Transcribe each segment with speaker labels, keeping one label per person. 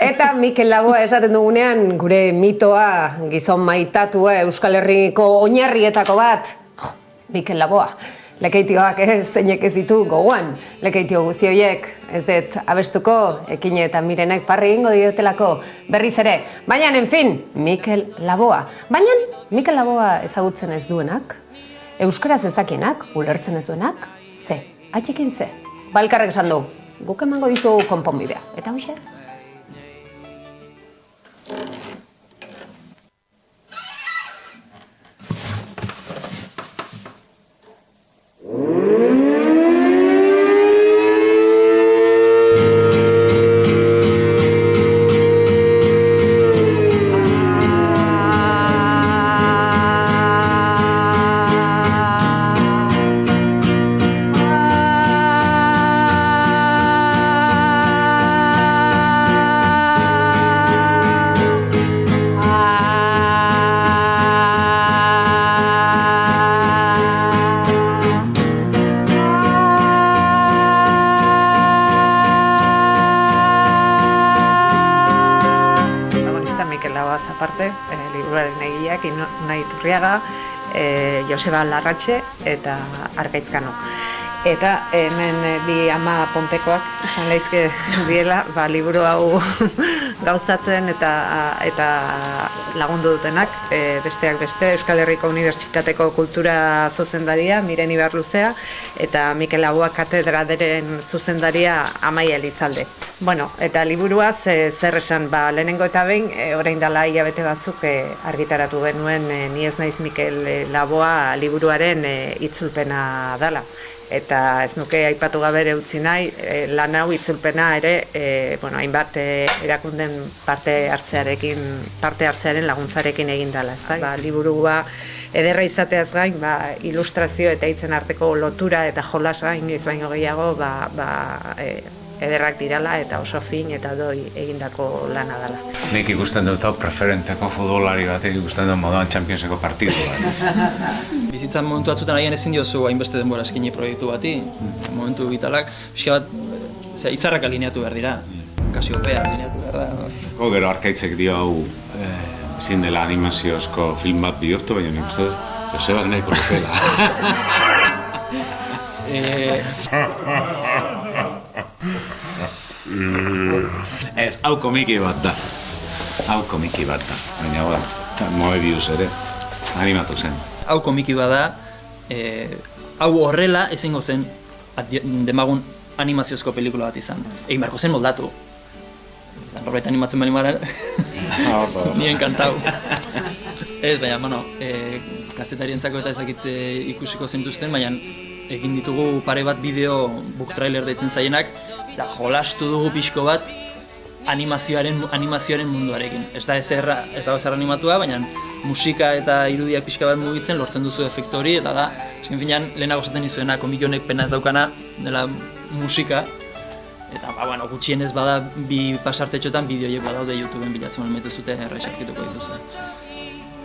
Speaker 1: Eta Mikel Laboa esaten dugunean, gure mitoa, gizon maitatua, Euskal Herriko oinarrietako bat, Mikel Laboa. Lekeitioak zeinek ez ditu gogoan, lekeitio guzti horiek, ez dut abestuko, Ekine eta Mirenek parri egingo diotelako berriz ere. Baina, en fin, Mikel Laboa. Baina, Mikel Laboa ezagutzen ez duenak, euskaraz ez dakienak, ulertzen ez duenak, ze, atxekin ze. Balkarrek esan du, guk emango dizu konponbidea. Eta hoxe?
Speaker 2: Aparte, liburuaren egileak Unai Iturriaga, Joseba Larratxe eta Arkaitzkano. Eta hemen bi ama pontekoak, esan lehizke diela, liburu hau gauzatzen eta lagundu dutenak, besteak beste, Euskal Herriko Unibertsitateko Kultura zuzendaria, Miren Ibarluzea, eta Mikel Laboa katedraderen zuzendaria Amaia Elizalde. Bueno, eta liburuaz zer esan, lehenengo eta behin, orain dela hilabete batzuk argitaratu genuen Ni ez naiz Mikel Laboa liburuaren itzulpena dela. Eta ez nuke aipatu gabe ere utzi nahi, lan hau itzulpena ere, hainbat erakunden parte hartzearen laguntzarekin egin dela, ezta? Liburua ederra izateaz gain, ilustrazio eta hitzen arteko lotura eta jolas gain ez baino gehiago, ederrak dirala eta oso fin eta doi egindako lana dela.
Speaker 3: Nik ikusten dut hau preferenteko futbolari batek ikusten dut moduan Championseko partidu bat.
Speaker 4: Bizitzan momentu batzutan agian ezin diozu hainbeste denbora eskaini proiektu bati, momentu vitalak, pixka bat izarrak alineatu behar dira, Kasiopea alineatu behar da.
Speaker 3: Gero Arkaitzek dio hau ezin dela animaziozko film bat bihurtu, baina nik uste dut Josebak nahiko lukela. Ez, hau komiki bat da. Baina Moebius ere, animatu zen.
Speaker 4: Hau komiki bat da, hau horrela ezingo zen demagun animaziozko pelikula bat izan. Egin beharko zen moldatu. Norbait animatzen bali maren, nien kantau. Ez, baina, kazetarientzako eta ezakit ikusiko zentuzten, baina egin ditugu pare bat bideo book trailer deitzen zaienak, eta jolastu dugu pixko bat animazioaren munduarekin. Ez da ezer animatua, baina musika eta irudiak pixka bat mugitzen lortzen duzu efektu hori, eta da, esken finean, lehenago zaten izuena, komiki honek pena ez daukana, dela musika, eta gutxienez bada bi pasartetxotan bideoiek badaude YouTubeen bilatzen momentu zute errexarkituko dituzu.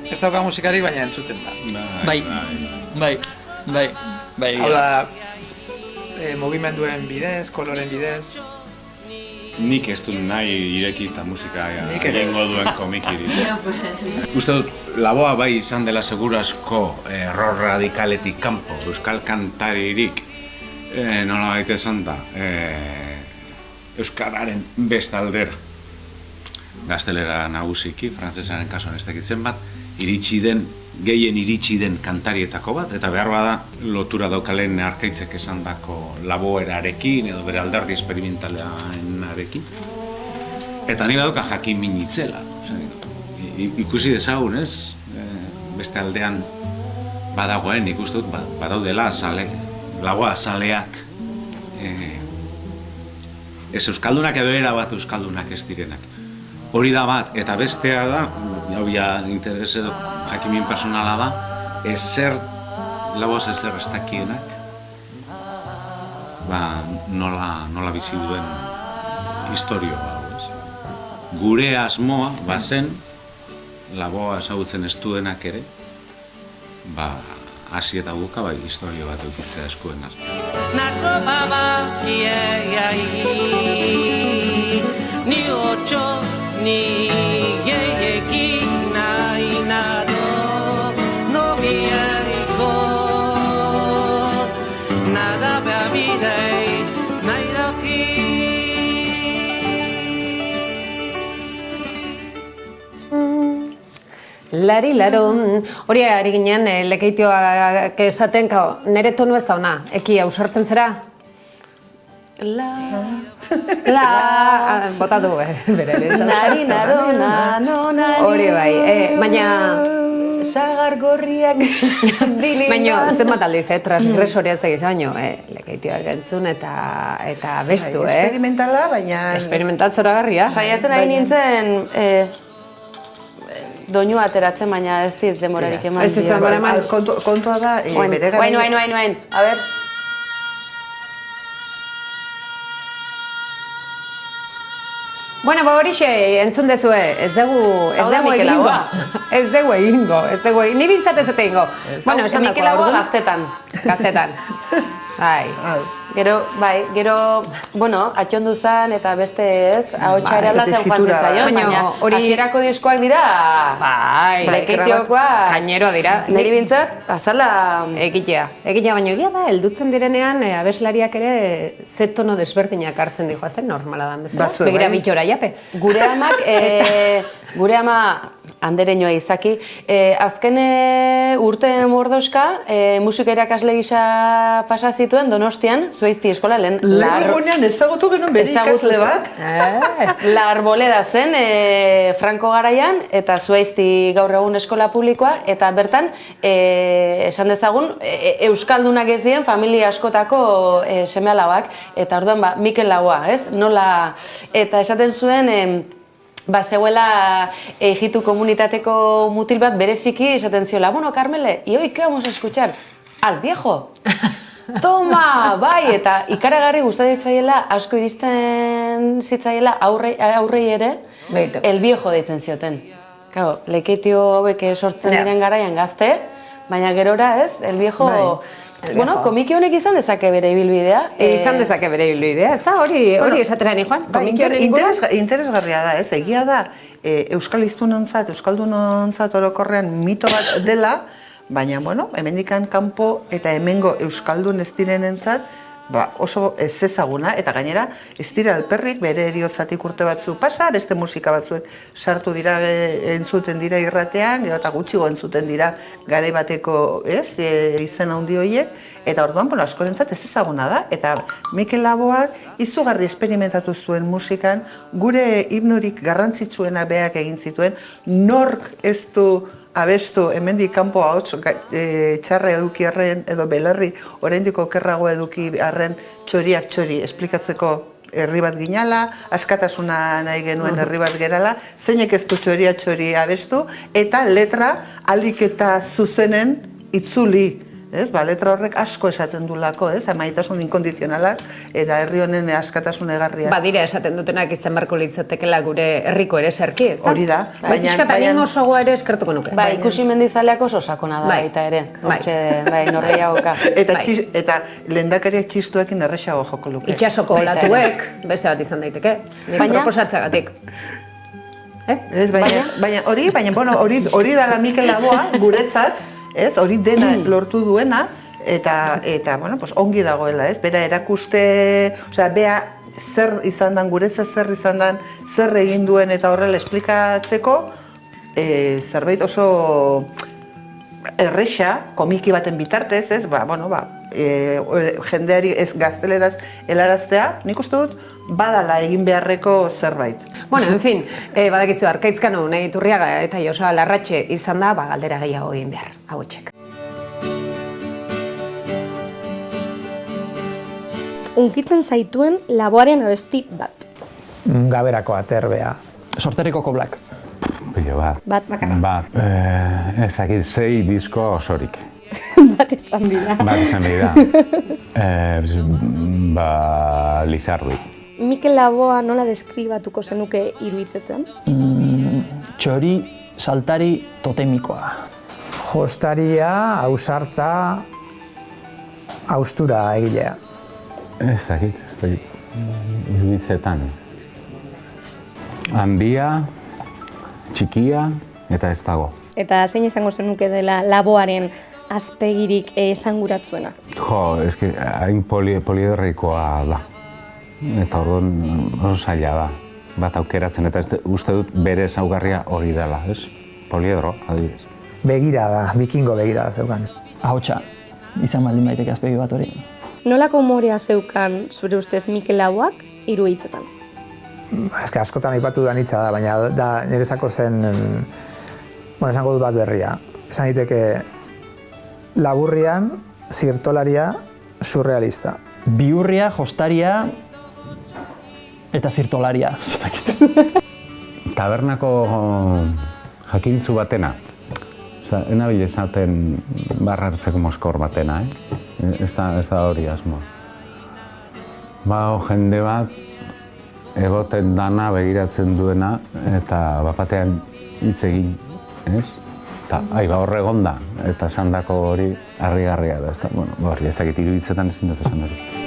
Speaker 5: Ez dauka musikarik, baina entzuten da.
Speaker 4: Bai.
Speaker 5: Hau da, mugimenduen bidez, koloren bidez.
Speaker 3: Nik ez dut nahi ireki eta musika egingo duen komikirik. Uste dut, Laboa bai izan dela segurazko error radikaletik kanpo, euskal kantaririk, nola baita esan da, euskararen bestaldera. Gaztelera nagusiki, frantzesaren kasuan ez dakitzen bat, gehien iritsi den kantarietako bat, eta behar bada lotura daukalen Arkaitzek esandako Laboerarekin edo bere alderdi esperimentalarekin. Eta ni badauka jakin minitzela. Ikusi dezagun, ez? Beste aldean badagoen, ikusten dut, badaudela Laboa zaleak. Ez euskaldunak edo erabat euskaldunak ez direnak. Hori da bat, eta bestea da, jau interes edo jakimin personala da, Laboaz ezer ez dakienak, nola bizi duen historio hau. Gure asmoa, bazen, Laboa ezagutzen ez duenak ere, hasi eta buka historio bat eukitzea eskuen azte. Narko baba, ni
Speaker 6: mucho ni gehiegi nahi nado no biaiko nada behabidei nahi dauki.
Speaker 1: Lari, laro, hori ari ginen, lekeitioak esaten, nire tonu ez da ona, eki ausartzen zera? Bota du, bere ere.
Speaker 7: Nari, naro, nano, nari.
Speaker 1: Hori bai, baina...
Speaker 7: Sagar gorriak dilina.
Speaker 1: Baina, zenbat aldiz, transgresoria ez egiz, baina, lekeitioak entzun eta bestu,
Speaker 8: Experimentala, baina...
Speaker 1: Experimental zoragarria.
Speaker 7: Saiatzen ari nintzen... doinu ateratzen, baina ez dit demorarik eman.
Speaker 1: Ez izan bara eman.
Speaker 8: Kontua da, bere gara...
Speaker 7: Oain. A ber.
Speaker 1: Bueno, horixe entzun dezue, ez dugu egingo. Ez dugu egingo. Ni bintzat ez egingo. Bueno, esan
Speaker 7: Mikel Laboa gaztetan.
Speaker 1: Gaztetan.
Speaker 7: Gero, bueno, atxondu zen eta beste ez, ahotsa ere aldatzen joan zitzaion, baina hasierako diskoak dira, lekeitiokoak,
Speaker 1: kaineroa dira.
Speaker 7: Niri bintzat, azala...
Speaker 1: Egitea, baina egia da, heldutzen direnean abeslariak ere ze tono desberdinak hartzen dihoazten, normala da bezala. Begira bitora jape.
Speaker 7: Gure ama andereñoa izaki, azken urte mordoska, musika irakasle gisa pasa zituen Donostian, Zuaizti eskola lehen.
Speaker 8: Lehengunean ezagutu genuen bere ikasle bat.
Speaker 7: La Arboleda zen Franco garaian, eta Zuaizti gaur egun eskola publikoa, eta bertan, esan dezagun, euskaldunak ez dien familia askotako seme-alabak, eta orduan Mikel Laboa, ez? Nola, eta esaten zuen, zegoela ejitu komunitateko mutil bat bereziki esaten ziola, bueno, Carmele, y hoy, ¿qué vamos a escuchar? Al viejo. Toma, bai, eta ikaragarri gustatzen asko iristen zitzaiela aurrei ere, el viejo deitzen zioten. Claro, lekeitio hauek sortzen diren garaian gazte, baina gerora ez, el viejo... Bueno, komiki honek izan dezake bere ibilbidea.
Speaker 1: Izan dezake bere ibilbidea, ez da? Hori esatera ni Juan?
Speaker 8: Interesgarria da, ez? Egia da, euskal hiztunontzat, euskaldunontzat orokorrean mito bat dela, baina, bueno, hemendikan kanpo eta hemengo euskaldun ez direnentzat, oso ez ezaguna, eta gainera, ez dira alperrik, bere eriotzatik urte batzu pasa, beste musika batzuek sartu dira, entzuten dira irratean, eta gutxigo entzuten dira garai bateko, ez, izen handi horiek, eta orduan, bueno, askorentzat ez ezaguna da, eta Mikel Laboak izugarri esperimentatu zuen musikan, gure himnorik garrantzitsuena beak egin zituen, nork ez du abestu, hemendik kanpo ahots txarra eduki arren, edo belarri, oraindik okerrago eduki arren txoriak txori, esplikatzeko herri bat ginala, askatasuna nahi genuen herri bat gerala, zeinek ez du txoria txori abestu, eta letra ahalik eta zuzenen itzuli. Letra horrek asko esaten dulako, amaitasun inkondizionalak eta herri honen askatasun egarria.
Speaker 1: Badira esaten dutenak izan barko litzatekela gure herriko ere serki, ez da?
Speaker 8: Hori da.
Speaker 1: Baina osagoa ere eskertuko nuke.
Speaker 7: Ikusi mendizaleak oso sakona da baita ere. Norreiagoka.
Speaker 8: Eta lehendakariak txistuekin erresago joko luke.
Speaker 1: Itxasoko olatuek, beste bat izan daiteke. Nik proposatzagatik.
Speaker 8: Baina hori dala Mikel Laboa guretzat, hori dena lortu duena, eta ongi dagoela, bera erakuste, bea zer izan dan, guretzat zer izan dan, zer egin duen eta horrela esplikatzeko, zerbait oso erresa, komiki baten bitartez, jendeari ez gazteleraz helaraztea, nik uste dut, badala egin beharreko zerbait.
Speaker 1: Bueno, en fin, badakizu, Arkaitzkano, Unai Iturriaga eta Joseba Larratxe izan da, galdera gehiago egin behar, hauetxek.
Speaker 9: Unkitzen zaituen Laboaren abesti bat.
Speaker 5: Gaberako aterbea. Sorterriko koblak.
Speaker 10: Pilo bat.
Speaker 9: Bat bakarra.
Speaker 10: Bat. Ezakit 6 disko osorik.
Speaker 9: Bat esan bida.
Speaker 10: Lizardi.
Speaker 9: Mikel Laboa nola deskribatuko zenuke iruitzetan?
Speaker 4: Txori, saltari, totemikoa.
Speaker 5: Jostaria, ausarta, austura egilea.
Speaker 10: Ez dakit, iruitzetan. Handia, txikia eta ez dago.
Speaker 9: Eta zein izango zenuke dela laboaren azpegirik esanguratzuena?
Speaker 10: Jo, eske hain poliedrikoa da. Eta orduan oso zaila da. Bat aukeratzen eta uste dut bere ezaugarria hori dela, ez? Poliedro, adibidez.
Speaker 11: Begirada, bikingo begirada zeukan.
Speaker 4: Ahotsa, izan baldin baiteke azpegi bat hori.
Speaker 9: Nolako umorea zeukan zure ustez Mikel Lauak 3 hitzetan?
Speaker 11: Eske askotan aipatu da hitza da, baina da niretzako zen, esango dut bat berria. Esan daiteke laburrian, zirtolaria, surrealista.
Speaker 4: Bihurria, jostaria eta zirtolaria.
Speaker 10: Tabernako jakintzu batena. Osa, enabil esaten barra hartzeko moskor batena, Ez da hori asmoa. Jende bat egoten dana begiratzen duena eta bapatean hitz egin, ez? Eta horre egon da, eta esandako hori harrigarria da, ez da, hori ez dakit iruditzetan ezin dut esan hori.